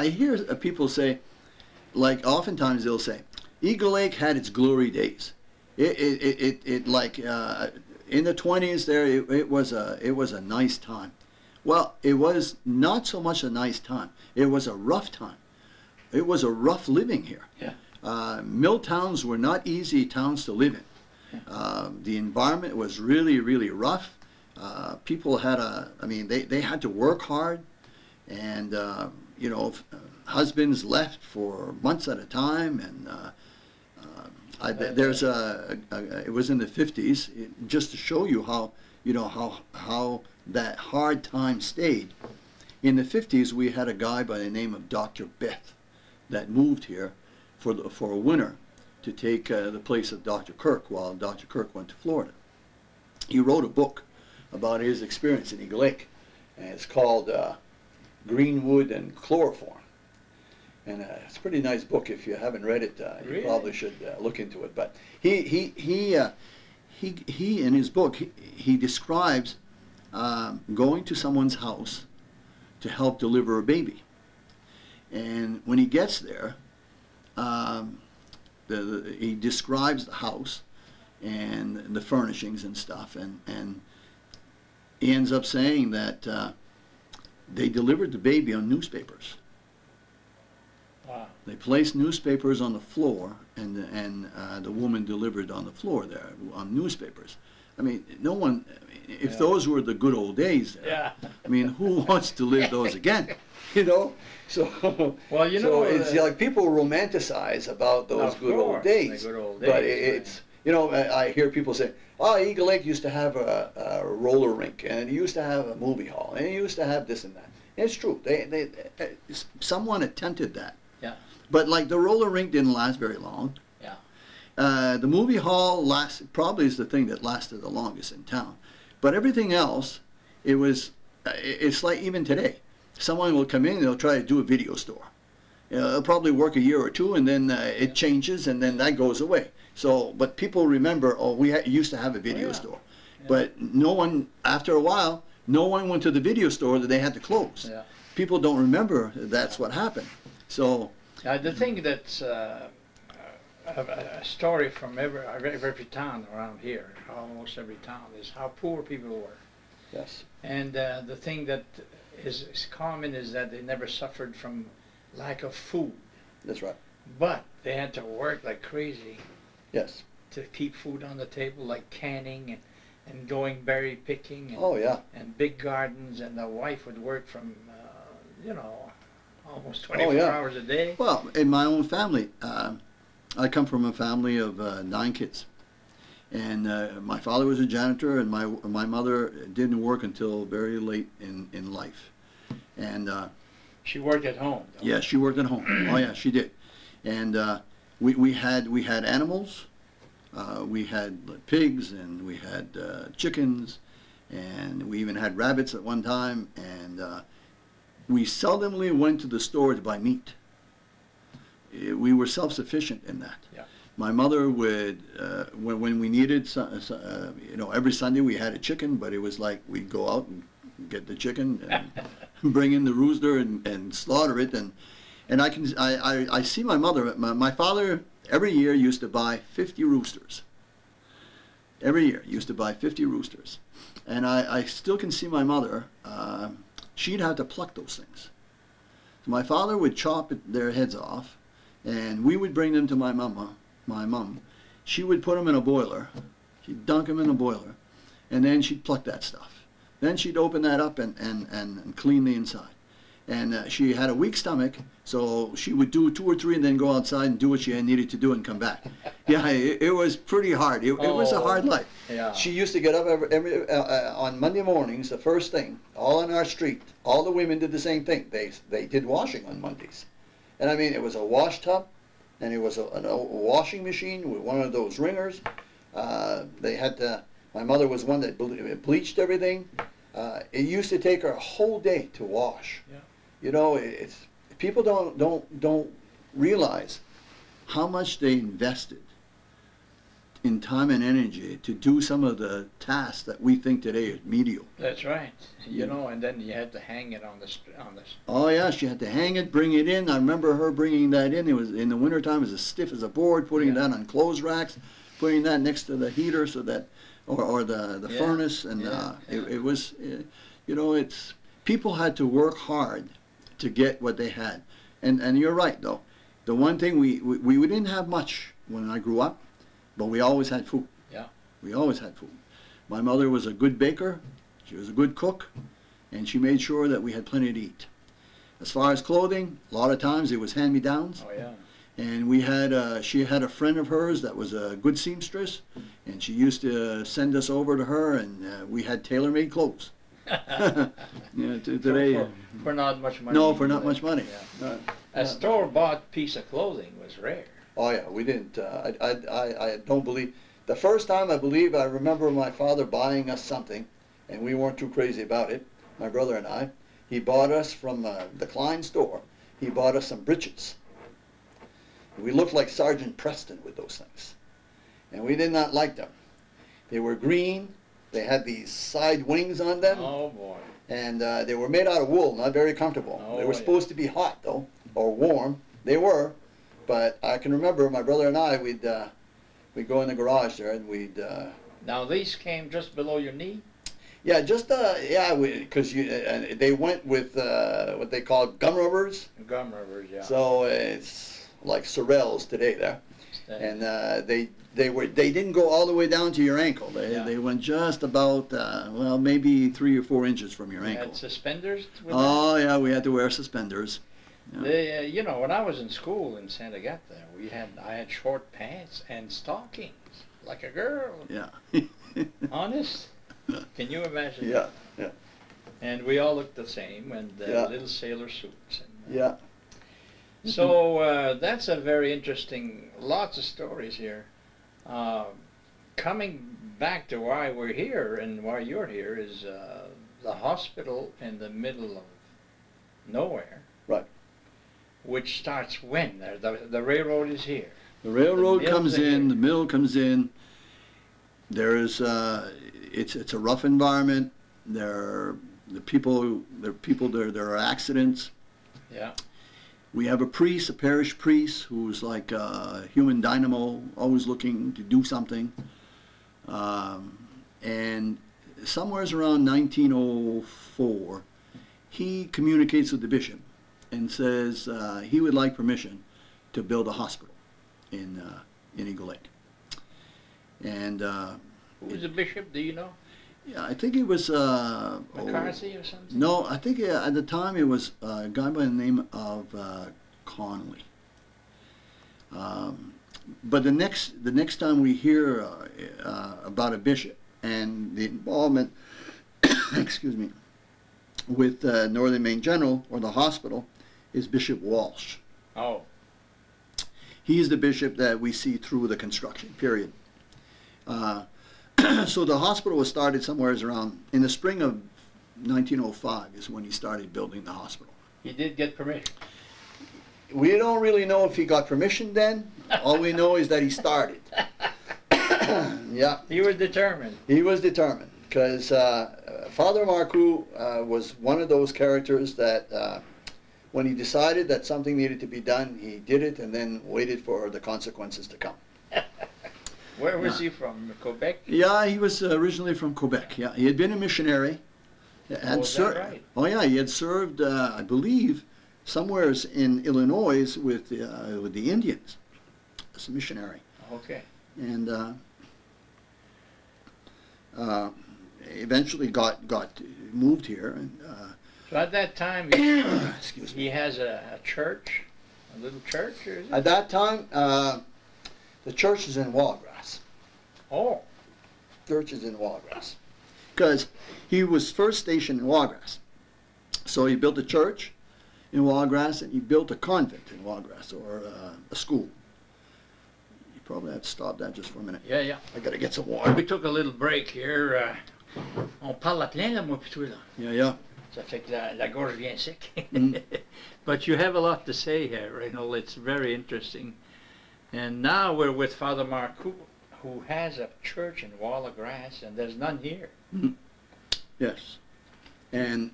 I hear people say, like oftentimes they'll say, Eagle Lake had its glory days. It like in the 20s there, it was a nice time. Well, it was not so much a nice time. It was a rough time. It was a rough living here. Yeah. Mill towns were not easy towns to live in. The environment was really, really rough. People had they had to work hard, and husbands left for months at a time, and it was in the 50s, just to show you how that hard time stayed. In the 50s, we had a guy by the name of Dr. Beth that moved here for a winter to take the place of Dr. Kirk while Dr. Kirk went to Florida. He wrote a book about his experience in Eagle Lake, and it's called Greenwood and Chloroform. And it's a pretty nice book. If you haven't read it, Really? you probably should look into it. But he in his book he describes going to someone's house to help deliver a baby, and when he gets there, he describes the house and the furnishings and stuff, and he ends up saying that they delivered the baby on newspapers. Wow. They placed newspapers on the floor, and the woman delivered on the floor there on newspapers. I mean, no one. If those were the good old days, there, Yeah. I mean, who wants to live those again? You know. So. Well, So it's like people romanticize about those good old days. The good old But days, it's I hear people say, "Oh, Eagle Lake used to have a roller rink, and it used to have a movie hall, and it used to have this and that." And it's true. Someone attempted that. Yeah. But like the roller rink didn't last very long. Yeah. The movie hall probably is the thing that lasted the longest in town. But everything else, it's like even today, someone will come in and they'll try to do a video store. It'll probably work a year or two, and then it changes, and then that goes away. So, but people remember, we used to have a video store. Yeah. But no one, after a while, no one went to the video store that they had to close. Yeah. People don't remember that's what happened. So. The thing that's a story from every town around here, almost every town, is how poor people were. Yes. And the thing that is common is that they never suffered from lack of food. That's right. But they had to work like crazy. Yes. To keep food on the table, like canning and going berry picking. And, oh yeah. And big gardens, and the wife would work from, almost 24 hours a day. Well, in my own family, I come from a family of 9 kids, and my father was a janitor, and my mother didn't work until very late in life, and she worked at home, though. Yeah, she worked at home. Oh yeah, she did, and we had animals, we had pigs, and we had chickens, and we even had rabbits at one time, and we seldomly went to the store to buy meat. We were self-sufficient in that. Yeah. My mother would, when we needed, every Sunday we had a chicken, but it was like we'd go out and get the chicken and bring in the rooster and slaughter it, and I see my mother. My father every year used to buy 50 roosters. Every year used to buy 50 roosters, and I still can see my mother. She'd have to pluck those things. So my father would chop their heads off, and we would bring them to my mom. She would put them in a boiler. She'd dunk them in a boiler, and then she'd pluck that stuff. Then she'd open that up and clean the inside. And she had a weak stomach, so she would do 2 or 3 and then go outside and do what she needed to do and come back. Yeah, it was pretty hard. It was a hard life. Yeah. She used to get up every on Monday mornings, the first thing, all on our street. All the women did the same thing. They did washing on Mondays. And I mean, it was a wash tub, and it was a washing machine with one of those wringers. They had to. My mother was one that bleached everything. It used to take her a whole day to wash. Yeah. You know, it's people don't realize how much they invested in time and energy to do some of the tasks that we think today is mediocre. That's right. You know, and then you had to hang it on the. Oh yeah, she had to hang it, bring it in. I remember her bringing that in. It was in the wintertime, it was as stiff as a board, putting that on clothes racks, putting that next to the heater so that, or the furnace, and it was, you know, it's, people had to work hard to get what they had. And you're right though. The one thing we didn't have much when I grew up, but we always had food. Yeah. We always had food. My mother was a good baker, she was a good cook, and she made sure that we had plenty to eat. As far as clothing, a lot of times it was hand-me-downs. Oh yeah. And we had, she had a friend of hers that was a good seamstress, and she used to send us over to her, and we had tailor-made clothes. Today, for not much money. no, for not much money. Yeah. A store-bought piece of clothing was rare. Oh yeah, we didn't. I don't believe. The first time I remember my father buying us something, and we weren't too crazy about it. My brother and I. He bought us from the Klein store. He bought us some breeches. We looked like Sergeant Preston with those things, and we did not like them. They were green. They had these side wings on them. Oh boy. And they were made out of wool, not very comfortable. Oh, they were supposed to be hot though, or warm. They were, but I can remember my brother and I, we'd go in the garage there and we'd. Now these came just below your knee? Yeah, just because they went with what they call gum rubbers. Gum rubbers, yeah. So it's like Sorels today there, and they didn't go all the way down to your ankle. They went just about well, maybe 3 or 4 inches from your ankle. Had suspenders with Oh yeah, we had to wear suspenders. Yeah. They, you know, when I was in school in Santa Gata, I had short pants and stockings like a girl. Yeah. Honest? Can you imagine? Yeah, yeah. And we all looked the same, and little sailor suits. And, Yeah. So that's a very interesting. Lots of stories here. Coming back to why we're here and why you're here is the hospital in the middle of nowhere. Right. Which starts when? The railroad is here. The railroad comes in, the here. mill comes in. There is it's a rough environment. There are accidents. Yeah. We have a priest, a parish priest, who's like a human dynamo, always looking to do something. And somewheres around 1904, he communicates with the bishop and says he would like permission to build a hospital in Eagle Lake. And Who was the bishop? Do you know? yeah, I think it was McCarthy or something? No, I think at the time it was a guy by the name of Conley. But the next time we hear about a bishop and the involvement, excuse me, with Northern Maine General or the hospital, is Bishop Walsh. Oh. He's the bishop that we see through the construction period. So the hospital was started somewhere around in the spring of 1905 is when he started building the hospital. He did get permission. We don't really know if he got permission then. All we know is that he started. Yeah. He was determined. He was determined because Father Marcoux was one of those characters that when he decided that something needed to be done, he did it and then waited for the consequences to come. Where was he from? Quebec? Yeah, he was originally from Quebec. Yeah, he had been a missionary. Is that right? Oh yeah, he had served, I believe, somewheres in Illinois with the Indians as a missionary. Okay. And eventually got moved here. And So at that time, excuse me. he has a church, a little church, or is it? At that time, the church is in Wallgrass. Oh. Church is in Wallgrass. Because he was first stationed in Wallgrass. So he built a church in Wallgrass and he built a convent in Wallgrass, or a school. You probably have to stop that just for a minute. Yeah, yeah. I gotta get some water. We took a little break here. On parle à plein, là, moi, pis toi, là. Yeah, yeah. Ça fait que la gorge vient sec. Mm. But you have a lot to say here, Reynold. It's very interesting. And now we're with Father Marcoux, who has a church in Wallagrass, and there's none here. Yes. And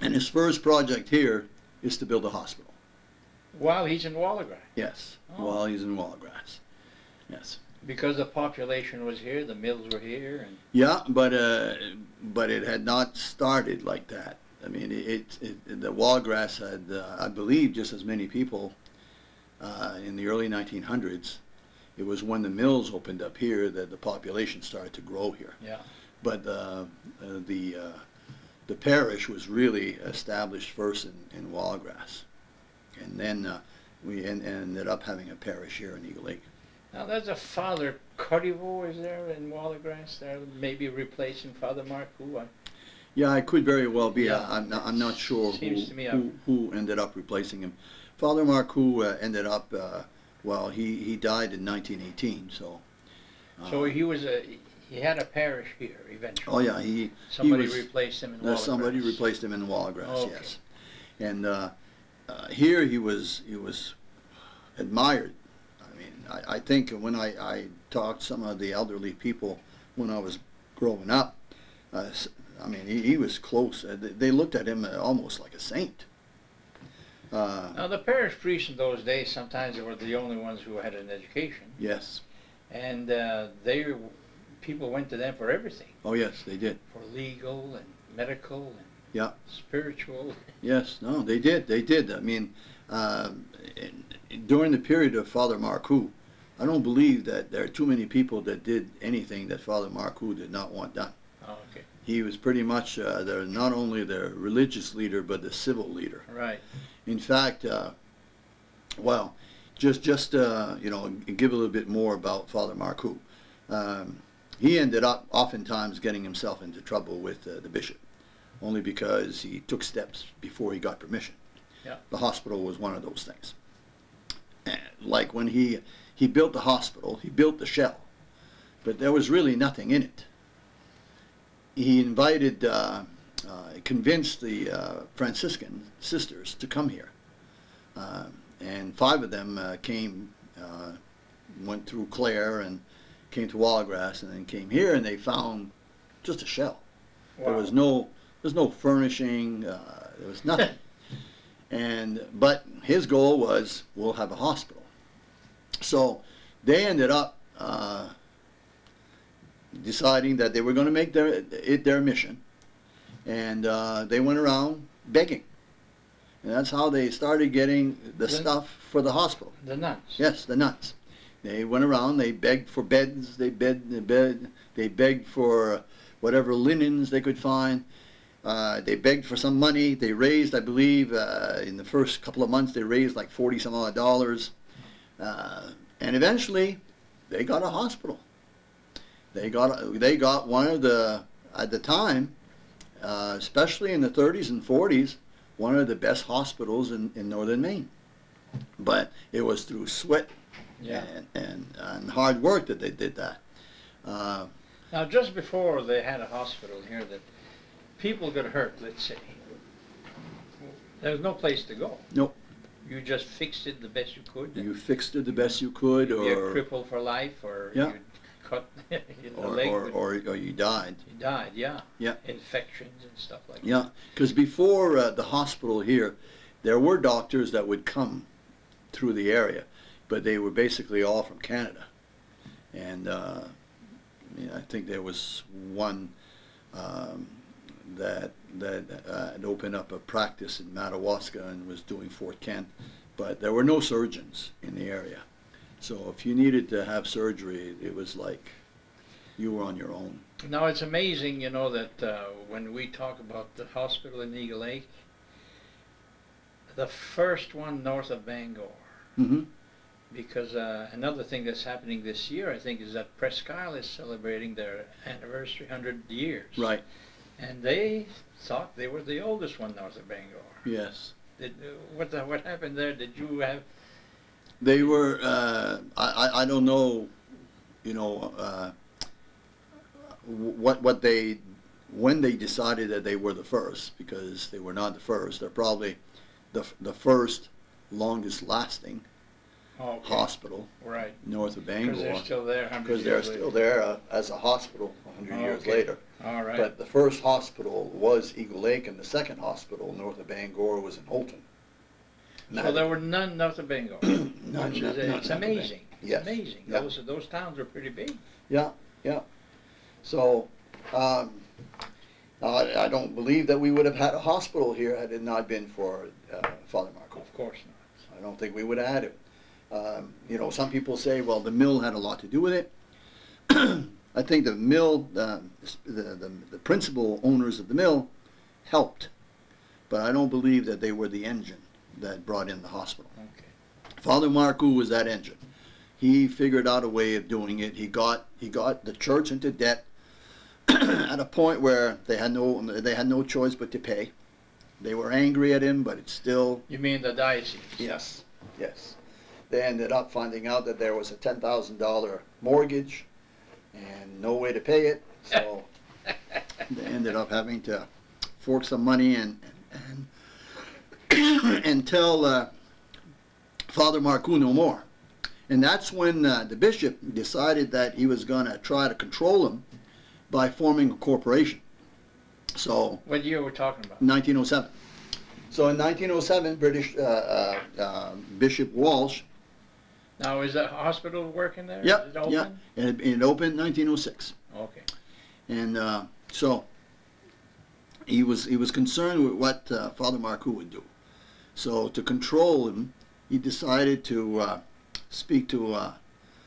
his first project here is to build a hospital. While he's in Wallagrass. Yes, Oh. while he's in Wallagrass. Yes. Because the population was here, the mills were here, and Yeah, but it had not started like that. I mean, the Wallagrass had, I believe, just as many people in the early 1900s. It was when the mills opened up here that the population started to grow here. yeah. But the parish was really established first in Wallagrass, and then we ended up having a parish here in Eagle Lake. Now there's a Father Devoe, is there in Wallagrass? There maybe replacing Father Marc Chassed. Yeah, it could very well be. Yeah, I'm not sure seems to me who ended up replacing him. Father Marc Chassed ended up, well, he died in 1918, so. So he had a parish here eventually. Oh yeah, Somebody was, replaced him in Wallagrass. somebody replaced him in Wallagrass, Okay. yes. And here he was admired. I mean, I think when I talked to some of the elderly people when I was growing up, I mean, he was close. They looked at him almost like a saint. Now the parish priests in those days, sometimes they were the only ones who had an education. Yes. And people went to them for everything. Oh yes, they did. For legal and medical and Yeah. spiritual. Yes, no, they did. They did. I mean, during the period of Father Marc Chassed, I don't believe that there are too many people that did anything that Father Marc Chassed did not want done. Oh, okay. He was pretty much not only the religious leader, but the civil leader. Right. In fact, well, just you know, give a little bit more about Father Marc Chassed. He ended up oftentimes getting himself into trouble with the bishop, only because he took steps before he got permission. Yeah. The hospital was one of those things. And like when he built the hospital, he built the shell, but there was really nothing in it. He invited, convinced the Franciscan sisters to come here, and 5 of them came, went through Clare and came to Wallagrass, and then came here, and they found just a shell. Wow. There's no furnishing. There was nothing. But his goal was, we'll have a hospital. So they ended up deciding that they were going to make it their mission, and they went around begging, and that's how they started getting the stuff for the hospital. The nuns. Yes, the nuns. They went around. They begged for beds. They begged for whatever linens they could find. They begged for some money. They raised, I believe, in the first couple of months, they raised like $40 some odd. And eventually, they got a hospital. They got one of the, at the time, especially in the 30s and 40s, one of the best hospitals in Northern Maine. But it was through sweat and hard work that they did that. Now, just before they had a hospital here, that people got hurt, let's say, there was no place to go. Nope. You just fixed it the best you could. You fixed it the best you could, You'd be a or cripple for life, or Yeah. you'd cut the or, leg. or you died. You died, yeah. Yeah. Infections and stuff like Yeah, because before the hospital here, there were doctors that would come through the area, but they were basically all from Canada. And I think there was one that had opened up a practice in Madawaska and was doing Fort Kent, but there were no surgeons in the area. So if you needed to have surgery, it was like you were on your own. that. Now, it's amazing, you know, that when we talk about the hospital in Eagle Lake, the first one north of Bangor, Mm-hmm. because another thing that's happening this year, I think, is that Presque Isle is celebrating their anniversary, 100 years. Right. And they thought they were the oldest one north of Bangor. Yes. What happened there? Did you have? They were, I don't know, you know, when they decided that they were the first, because they were not the first. They're probably the first longest lasting. Okay. hospital Right. north of Because they're Bangor, still there 100 because years they're later. still there as a hospital 100 years Okay. later. All right. But the first hospital was Eagle Lake, and the second hospital north of Bangor was in Holton. So there were none north of Bangor. None, Which is, none it's north of Bangor. amazing. Yes. It's amazing. Yeah. Those towns are pretty big. Yeah, yeah. So, I don't believe that we would have had a hospital here had it not been for Father Marco. Of course not. I don't think we would have had it. You know, some people say, well, the mill had a lot to do with it. I think the mill, the principal owners of the mill helped, but I don't believe that they were the engine that brought in the hospital. Okay. Father Marco was that engine. He figured out a way of doing it. He got the church into debt at a point where they had no choice but to pay. They were angry at him, but it's still. You mean the diocese? Yes, yes. They ended up finding out that there was a $10,000 mortgage and no way to pay it, so they ended up having to fork some money and tell Father Marcoux no more. And that's when the bishop decided that he was going to try to control him by forming a corporation. So, What year we're talking about? 1907. So in 1907, British Bishop Walsh. Now, is that hospital working there? Yep, Is it open? yeah. And it opened in 1906. Okay. And so he was concerned with what Father Marcoux would do. So to control him, he decided to speak to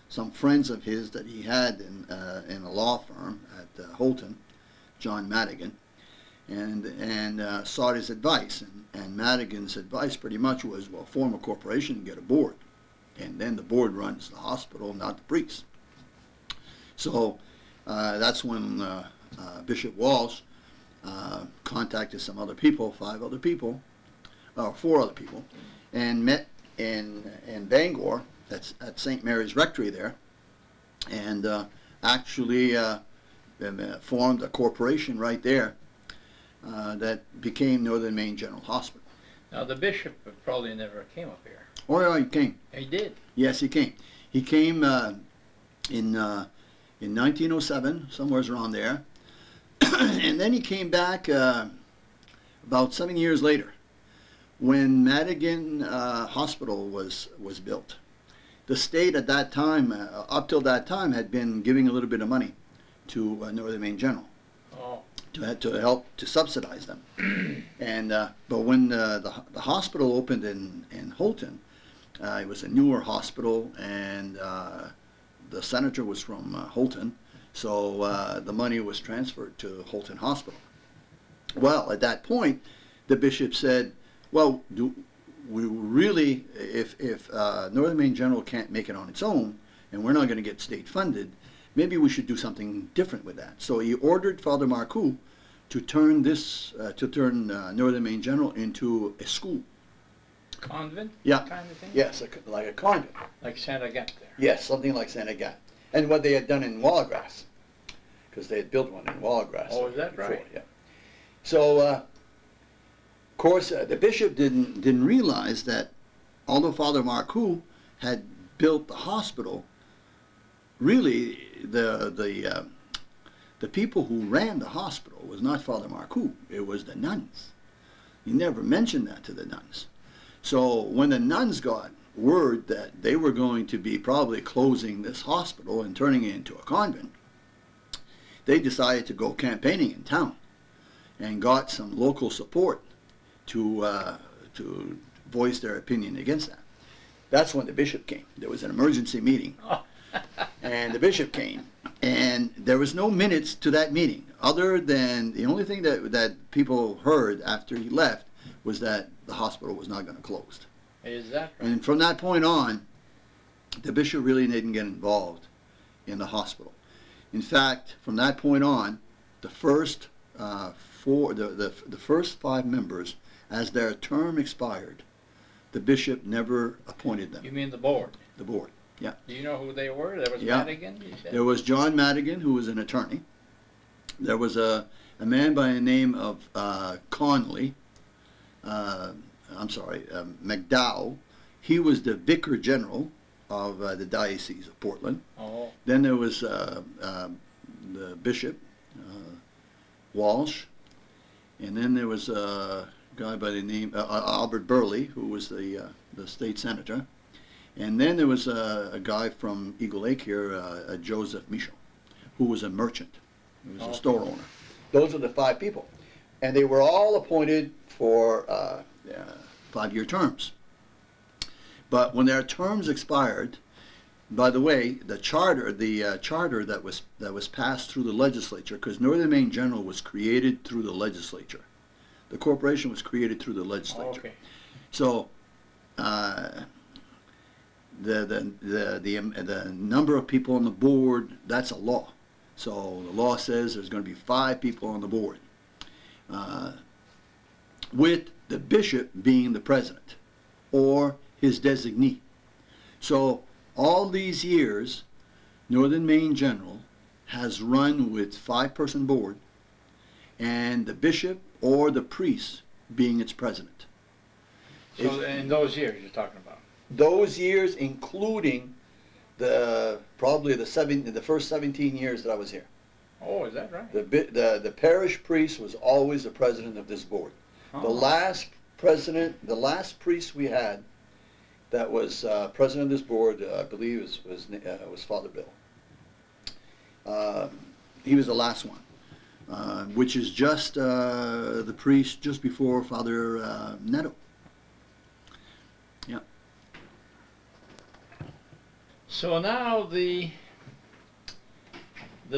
some friends of his that he had in a law firm at Holton, John Madigan, and sought his advice. And Madigan's advice pretty much was, well, form a corporation and get a board. And then the board runs the hospital, not the priest. So that's when Bishop Walsh contacted some other people, 4 other people, and met in Bangor at St. Mary's Rectory there, and actually formed a corporation right there that became Northern Maine General Hospital. Now, the bishop probably never came up here. Oh, yeah, he came. He did. Yes, he came. He came in 1907, somewhere around there, and then he came back about 7 years later, when Madigan Hospital was built. The state at that time, up till that time, had been giving a little bit of money to Northern Maine General Oh. to help to subsidize them. And but when the hospital opened in Holton, it was a newer hospital, and the senator was from Holton, so the money was transferred to Holton Hospital. Well, at that point, the bishop said, well, do we really, if Northern Maine General can't make it on its own, and we're not going to get state funded, maybe we should do something different with that. So he ordered Father Marcoux to turn Northern Maine General into a school. Convent? Yeah. Kind of thing? Yes, like a convent. Like Santa Gat there. Yes, something like Santa Gat. And what they had done in Wallagrass, because they had built one in Wallagrass. Oh, is that before, right? Yeah. So, of course, the bishop didn't realize that although Father Marcoux had built the hospital, really the people who ran the hospital was not Father Marcoux. It was the nuns. He never mentioned that to the nuns. So when the nuns got word that they were going to be probably closing this hospital and turning it into a convent, they decided to go campaigning in town and got some local support to voice their opinion against that. That's when the bishop came. There was an emergency meeting, and the bishop came, and there was no minutes to that meeting, other than the only thing that people heard after he left was that the hospital was not going to close. Is that right? And from that point on, the bishop really didn't get involved in the hospital. In fact, from that point on, the first the first 5 members, as their term expired, the bishop never appointed them. You mean the board? The board, yeah. Do you know who they were? There was Yeah. Madigan, you said? There was John Madigan, who was an attorney. There was a man by the name of Conley. McDowell. He was the vicar general, of the Diocese of Portland. Oh, Then there was the Bishop, Walsh, and then there was a guy by the name Albert Burley, who was the state senator, and then there was a guy from Eagle Lake here, Joseph Michel, who was a merchant, he was a store owner. Those are the 5 people, and they were all appointed for 5-year terms. But when their terms expired, by the way, the charter that was passed through the legislature, because Northern Maine General was created through the legislature. The corporation was created through the legislature. okay. So the number of people on the board, that's a law. So the law says there's going to be 5 people on the board, with the bishop being the president or his designee. So all these years, Northern Maine General has run with 5-person board, and the bishop or the priest being its president. So in those years you're talking about? Those years, including probably the first 17 years that I was here. Oh, is that right? The parish priest was always the president of this board. Oh. The last priest we had that was president of this board, I believe, was Father Bill. He was the last one, which is just the priest just before Father Netto. Yeah. So now the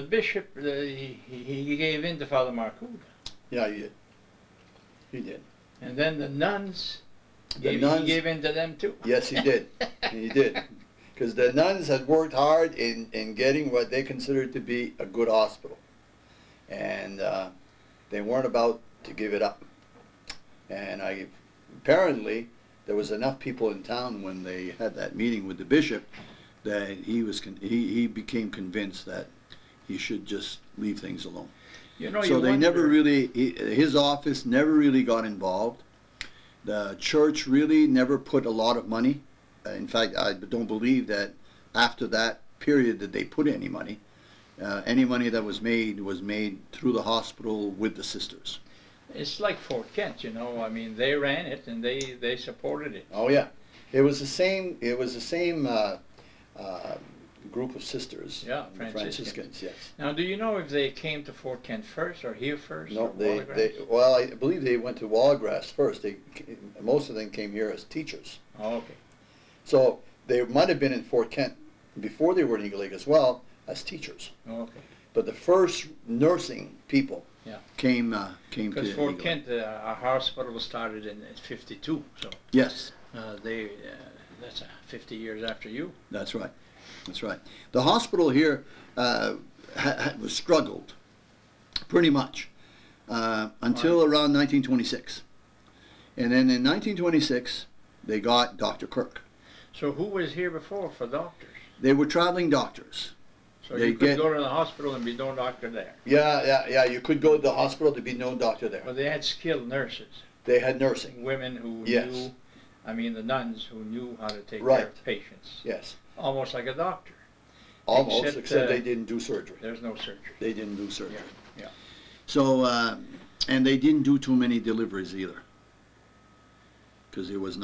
bishop, he gave in to Father Marcoux. Yeah, he did. He did. And then the nuns, The he nuns, gave in to them too. yes, he did. He did. Because the nuns had worked hard in getting what they considered to be a good hospital. And they weren't about to give it up. And apparently there was enough people in town when they had that meeting with the bishop that he became convinced that he should just leave things alone. You know, So they never really, his office never really got involved. The church really never put a lot of money. In fact, I don't believe that after that period that they put any money. Any money that was made through the hospital with the sisters. It's like Fort Kent, you know. I mean, they ran it and they supported it. Oh yeah, it was the same. It was the same group of sisters. Yeah, the Franciscans. Yes. Now, do you know if they came to Fort Kent first or here first? No, or well, I believe they went to Wallagrass first. Most of them came here as teachers. Oh, okay. So they might have been in Fort Kent before they were in Eagle Lake as well as teachers. Oh, okay. But the first nursing people came to Because Eagle Fort Lake. Kent, our hospital started in '52, so Yes, that's 50 years after you. that's right. That's right. The hospital here was struggled pretty much until around 1926. And then in 1926, they got Dr. Kirk. So who was here before for doctors? They were traveling doctors. So you could go to the hospital and be no doctor there. Yeah. You could go to the hospital to be no doctor there. Well, they had skilled nurses. They had nursing. Women who Yes. knew, I mean the nuns who knew how to take Right. care of patients. Yes. Almost like a doctor. Almost, except they uh, didn't do surgery. There's no surgery. They didn't do surgery. Yeah. So, and they didn't do too many deliveries either. Because it was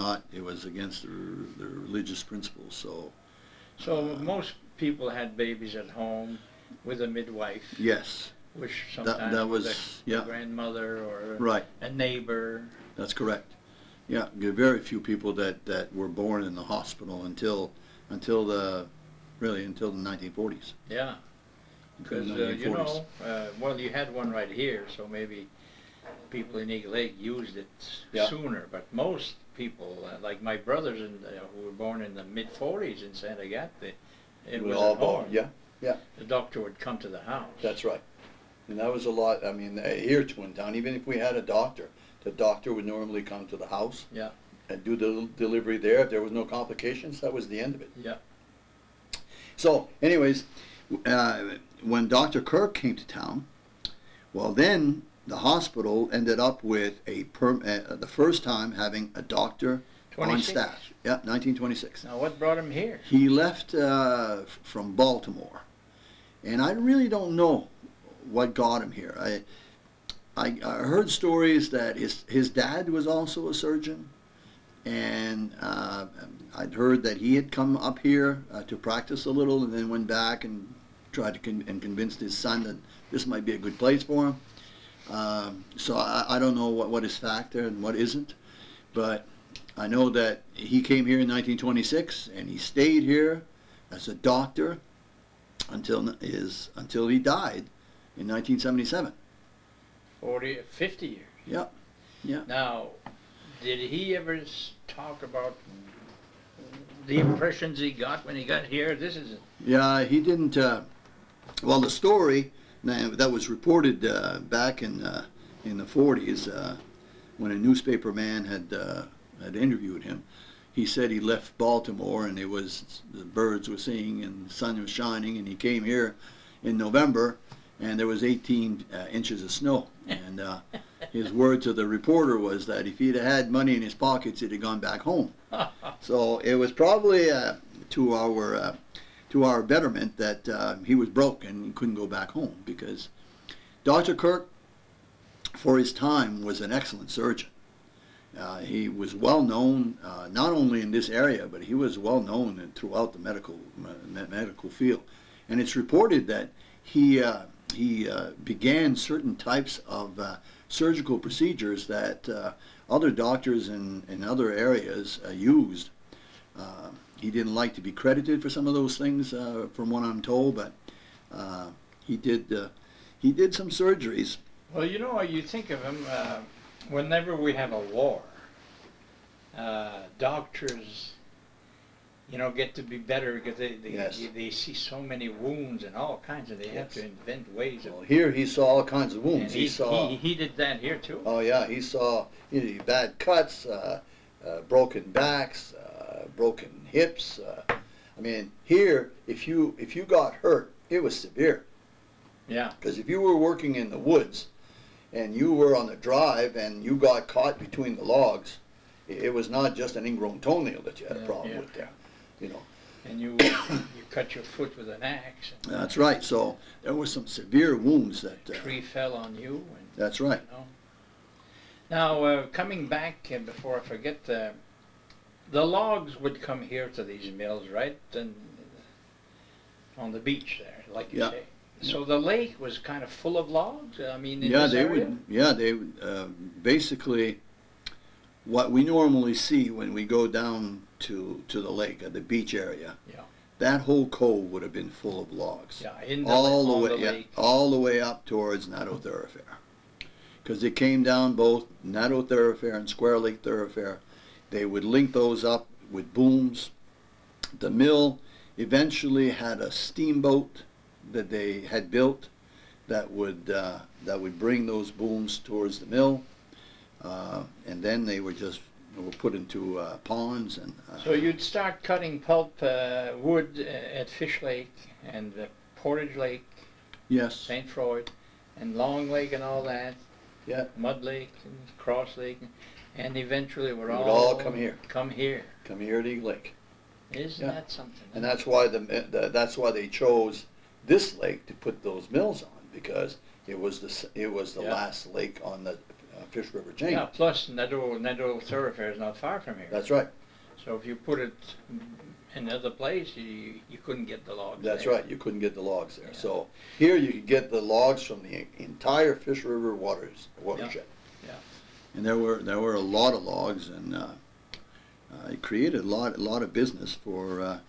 against the religious principles. So most people had babies at home with a midwife. Yes, Which sometimes that was was, a grandmother or right. a neighbor. That's correct. Yeah, there are very few people that were born in the hospital until the 1940s. Yeah. Because, well, you had one right here, so maybe people in Eagle Lake used it sooner. But most people, like my brothers who were born in the mid-40s in Santa Agatha, it was all at born. home. Yeah. The doctor would come to the house. That's right. And that was a lot. I mean, here to Twin Town, even if we had a doctor, the doctor would normally come to the house. Yeah. And do the delivery there. If there was no complications, that was the end of it. Yeah. So, anyways, when Dr. Kirk came to town, well, then the hospital ended up with the first time having a doctor on 26? staff. Yeah, 1926. Now, what brought him here? He left from Baltimore, and I really don't know what got him here. I heard stories that his dad was also a surgeon, and I'd heard that he had come up here to practice a little, and then went back and tried to convince his son that this might be a good place for him. So I don't know what is fact there and what isn't, but I know that he came here in 1926, and he stayed here as a doctor until he died in 1977. 50 years. Yeah, yeah. Now, did he ever talk about the impressions he got when he got here? This is Yeah, he didn't. Well, the story that was reported back in the 40s, when a newspaper man had interviewed him, he said he left Baltimore and the birds were singing and the sun was shining, and he came here in November and there was 18 inches of snow. And his word to the reporter was that if he'd had money in his pockets, he'd have gone back home. So it was probably to our betterment that he was broke and couldn't go back home, because Dr. Kirk, for his time, was an excellent surgeon. He was well known not only in this area, but he was well known throughout the medical field. And it's reported that he began certain types of surgical procedures that other doctors in other areas used. He didn't like to be credited for some of those things, from what I'm told, but he did some surgeries. well, you think of him. Whenever we have a war, doctors, get to be better because Yes. they see so many wounds and all kinds of. They have to invent ways of. Well, here he saw all kinds of wounds. And he did that here too. Oh yeah, he saw bad cuts, broken backs, broken hips. I mean, here, if you got hurt, it was severe. Yeah. Because if you were working in the woods and you were on the drive and you got caught between the logs, it was not just an ingrown toenail that you had a problem with there. And you cut your foot with an axe. And That's right. So there were some severe wounds that. tree fell on you. And, That's right. Now, coming back, and before I forget, the logs would come here to these mills, right? And on the beach there, like you say. So the lake was kind of full of logs. I mean, in this area? They would. Basically, what we normally see when we go down to the lake, at the beach area. Yeah. That whole cove would have been full of logs. Yeah, all the way up towards Nadeau Thoroughfare, because it came down both Nadeau Thoroughfare and Square Lake Thoroughfare. They would link those up with booms. The mill eventually had a steamboat that they had built that would bring those booms towards the mill, and then they were put into ponds and. So you'd start cutting pulp wood at Fish Lake and Portage Lake. Yes. St. Croix, and Long Lake and all that. Yeah. Mud Lake and Cross Lake, and eventually It would all come here. Come here. Come here at Eagle Lake. Isn't that something? And that's why that's why they chose this lake to put those mills on, because it was the last lake on the Fish River chain. Yeah. Plus Nadeau Thoroughfare is not far from here. That's right. So if you put it in another place, you couldn't get the logs. That's there. right. You couldn't get the logs there. Yeah. So here you could get the logs from the entire Fish River watershed. Yeah. And there were a lot of logs, and it created a lot of business for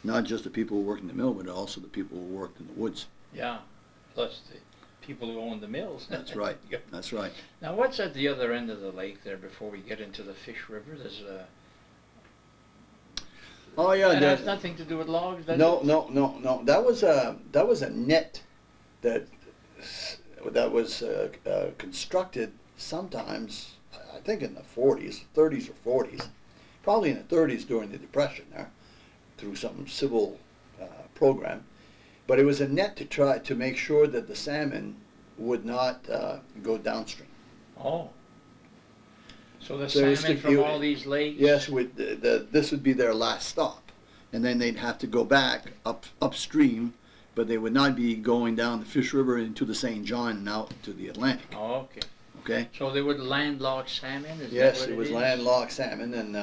not just the people who worked in the mill, but also the people who worked in the woods. Yeah. Plus the people who own the mills. That's right. That's right. Now, what's at the other end of the lake there before we get into the Fish River? There's a. Oh yeah. That has nothing to do with logs. No. That was a net that was constructed sometimes, I think in the 40s, 30s or 40s, probably in the 30s during the Depression there, through some civil program. But it was a net to try to make sure that the salmon would not go downstream. Oh. So the So it was salmon the- from all these lakes? Yes, this would be their last stop, and then they'd have to go back upstream, but they would not be going down the Fish River into the St. John and out to the Atlantic. Oh, okay. Okay. So they would landlock salmon? Is Yes, that what it was is? landlocked salmon, and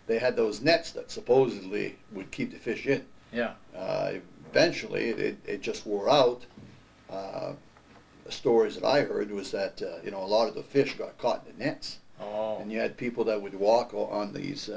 they had those nets that supposedly would keep the fish in. Yeah. Eventually, it just wore out. The stories that I heard was that a lot of the fish got caught in the nets. Oh. And you had people that would walk on these